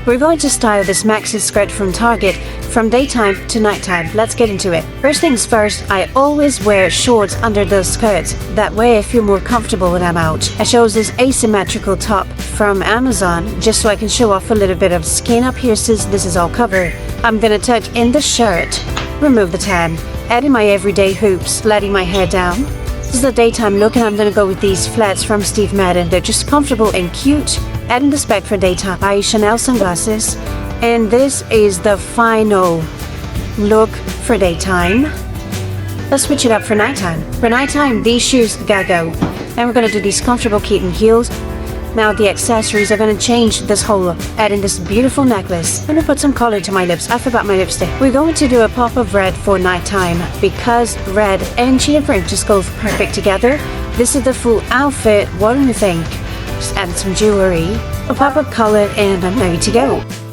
We're going to style this maxi skirt from Target from daytime to nighttime. Let's get into it. First things first, I always wear shorts under the skirts. That way I feel more comfortable when I'm out. I chose this asymmetrical top from Amazon just so I can show off a little bit of skin up here since this is all covered. I'm gonna tuck in the shirt, remove the tan, add in my everyday hoops, letting my hair down. This is the daytime look and I'm gonna go with these flats from Steve Madden. They're just comfortable and cute. Adding the spec for daytime by Chanel sunglasses. And this is the final look for daytime. Let's switch it up for nighttime. For nighttime, these shoes gotta go. And we're gonna do these comfortable kitten heels. Now the accessories are gonna change this whole look. Adding this beautiful necklace. I'm gonna put some color to my lips. I forgot my lipstick. We're going to do a pop of red for nighttime because red and cheetah print just go perfect together. This is the full outfit. What do you think? Just add some jewelry, a pop of color, and I'm ready to go.